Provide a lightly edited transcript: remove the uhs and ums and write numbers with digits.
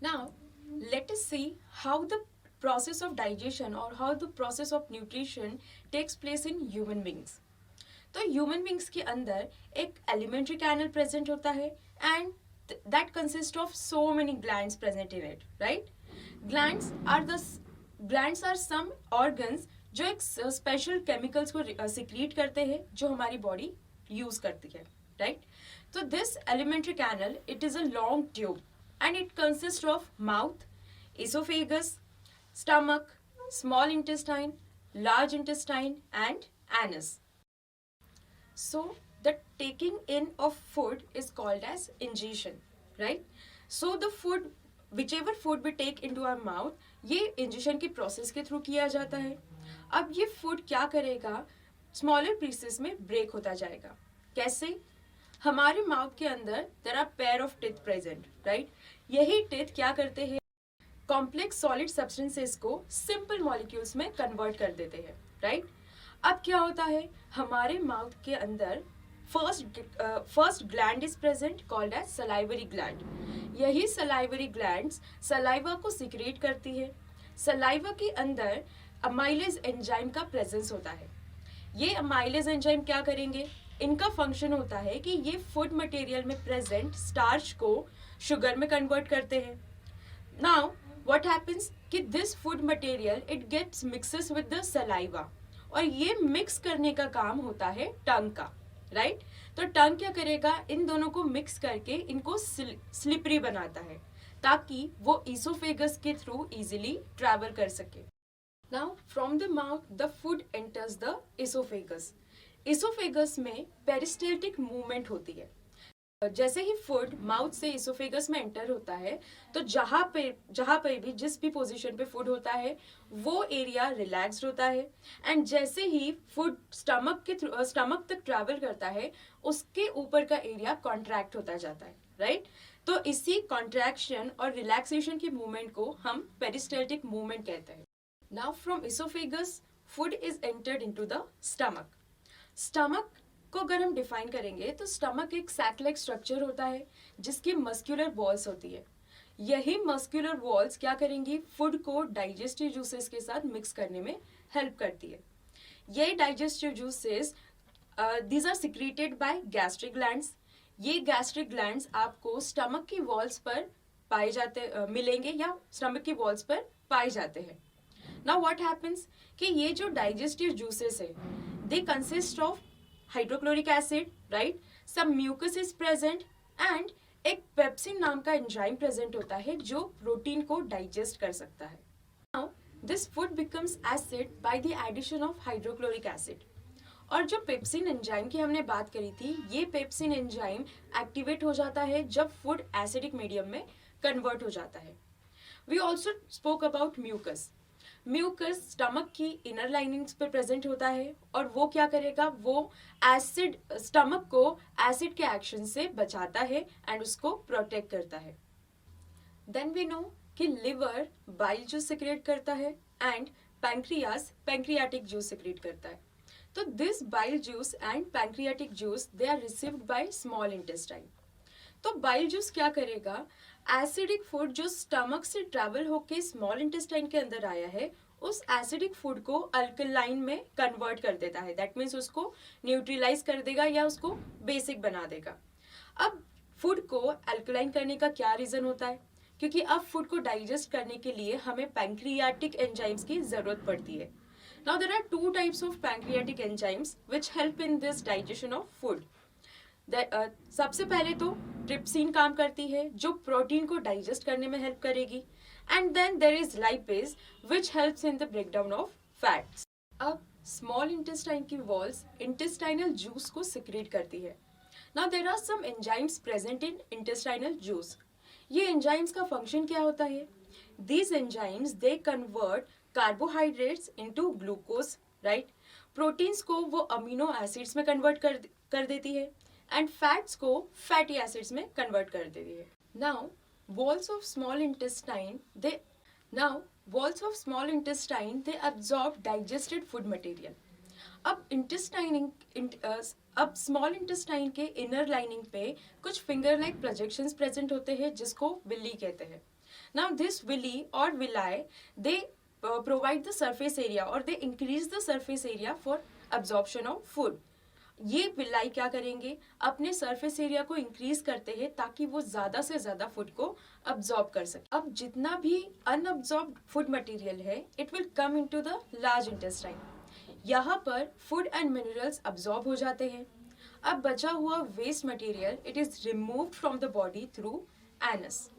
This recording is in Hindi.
Now, let us see how the process of digestion or how the process of nutrition takes place in human beings. तो ह्यूमन बींग्स के अंदर एक एलिमेंट्री कैनल प्रेजेंट होता है and that consist of so many glands present in it, right? Glands are the glands are some organs जो एक स्पेशल केमिकल्स को सिक्रीट करते हैं जो हमारी बॉडी यूज करती है, राइट? तो this alimentary canal it is a long tube and it consists of mouth, esophagus, stomach, small intestine, large intestine and anus. So the taking in of food is called as ingestion, right? So the food, whichever food we take into our mouth, ये ingestion की process के through किया जाता है. अब ये food क्या करेगा? Smaller pieces में break होता जाएगा. कैसे? हमारे माउथ के अंदर there are pair of teeth present, right? यही टीथ क्या करते हैं? कॉम्प्लेक्स सॉलिड सब्सटेंसेस को सिंपल मॉलिक्यूल्स में कन्वर्ट कर देते हैं, राइट? अब क्या होता है? हमारे माउथ के अंदर first gland is present called as salivary gland. यही सलाइवरी ग्लैंड्स सलाइवा को सिक्रेट करती है. सलाइवा के अंदर अमाइलेज एंजाइम का प्रेजेंस होता है. ये अमाइलेज एंजाइम क्या करेंगे? इनका फंक्शन होता है कि ये फूड मटेरियल में प्रेजेंट स्टार्च को शुगर में कन्वर्ट करते हैं. नाउ व्हाट हैपेंस कि this food material it gets mixes with the saliva और ये मिक्स करने का काम होता है टंग का, राइट? तो टंग क्या करेगा? इन दोनों को मिक्स करके इनको स्लिपरी बनाता है ताकि वो इसोफेगस के थ्रू इजीली ट्रैवल कर सके. Now from the mouth the food enters the oesophagus. Oesophagus में पेरिस्टेल्टिक मूवमेंट होती है. जैसे ही फूड माउथ से इसोफेगस में एंटर होता है तो जहाँ पे भी जिस भी पोजीशन पे फूड होता है वो एरिया रिलैक्स्ड होता है एंड जैसे ही फूड स्टमक तक ट्रैवल करता है उसके ऊपर का एरिया कॉन्ट्रैक्ट होता जाता है, राइट? तो इसी कॉन्ट्रैक्शन और रिलैक्सेशन की मूवमेंट को हम पेरिस्टेल्टिक मूवमेंट कहते हैं. Now from oesophagus food is entered into the stomach. Stomach को अगर हम डिफाइन करेंगे तो स्टमक एक सैक लाइक स्ट्रक्चर होता है जिसकी मस्कुलर वॉल्स होती है. यही मस्कुलर वॉल्स क्या करेंगी? फूड को डाइजेस्टिव जूसेस के साथ मिक्स करने में हेल्प करती है. ये digestive juices these are secreted by gastric glands. ये गैस्ट्रिक ग्लैंड्स आपको स्टमक की वॉल्स पर मिलेंगे या स्टमक की वॉल्स पर पाए जाते हैं. नाउ व्हाट हैपेंस कि ये जो डाइजेस्टिव जूसेस है they consist of hydrochloric acid, right? Some mucus is present and एक पेप्सिन नाम का एंजाइम प्रेजेंट होता है जो प्रोटीन को डाइजेस्ट कर सकता है. Now this food becomes acid by the addition of hydrochloric acid. और जो पेप्सिन एंजाइम की हमने बात करी थी ये पेप्सिन एंजाइम एक्टिवेट हो जाता है जब फूड एसिडिक मीडियम में कन्वर्ट हो जाता है. We also spoke about mucus. Mucus stomach की इनर लाइनिंग्स पर प्रेजेंट होता है और वो क्या करेगा? वो एसिड स्टमक को एसिड के एक्शन से बचाता है एंड उसको प्रोटेक्ट करता है. देन वी नो कि लिवर बाइल जूस सिक्रेट करता है and pancreas pancreatic juice secrete करता है. तो this bile juice and pancreatic juice they are received by small intestine. तो बाइल जूस क्या करेगा? एसिडिक फूड जो स्टमक से ट्रैवल होके स्मॉल इंटेस्टाइन के अंदर आया है उस एसिडिक फूड को अल्कलाइन में कन्वर्ट कर देता है. दैट मीन्स उसको न्यूट्रलाइज कर देगा या उसको बेसिक बना देगा. अब फूड को अल्कलाइन करने का क्या रीजन होता है? क्योंकि अब फूड को डाइजेस्ट करने के लिए हमें पैंक्रियाटिक एंजाइम्स की जरूरत पड़ती है. Now there are two types of pancreatic enzymes which help in this digestion of food. सबसे पहले तो ट्रिप्सिन काम करती है जो प्रोटीन को डाइजेस्ट करने में हेल्प करेगी and then there is lipase which helps in the breakdown of fats. अब स्मॉल इंटेस्टाइन की वॉल्स इंटेस्टाइनल जूस को सिक्रेट करती है. Now there are some enzymes present in intestinal juice. ये एंजाइम्स का फंक्शन क्या होता है? These enzymes they convert carbohydrates into glucose, right? Proteins को वो अमीनो एसिड्स में कन्वर्ट कर देती है एंड फैट्स को फैटी एसिड्स में कन्वर्ट कर देती है. Now walls of small intestine they absorb digested food material. अब अब स्मॉल इंटेस्टाइन के इनर लाइनिंग पे कुछ फिंगर लाइक प्रोजेक्शंस प्रेजेंट होते हैं जिसको विली कहते हैं. नाउ दिस विली और villi they provide the surface area और they increase the surface area for absorption of food. ये विलाई क्या करेंगे, अपने सरफेस एरिया को इंक्रीज करते हैं ताकि वो ज्यादा से ज्यादा फूड को अब्जॉर्ब कर सके. अब जितना भी अनअब्जॉर्ब्ड फूड मटेरियल है it will come into the large intestine. यहाँ पर फूड एंड मिनरल्स अब्जॉर्ब हो जाते हैं. अब बचा हुआ waste material it is removed from the body through anus.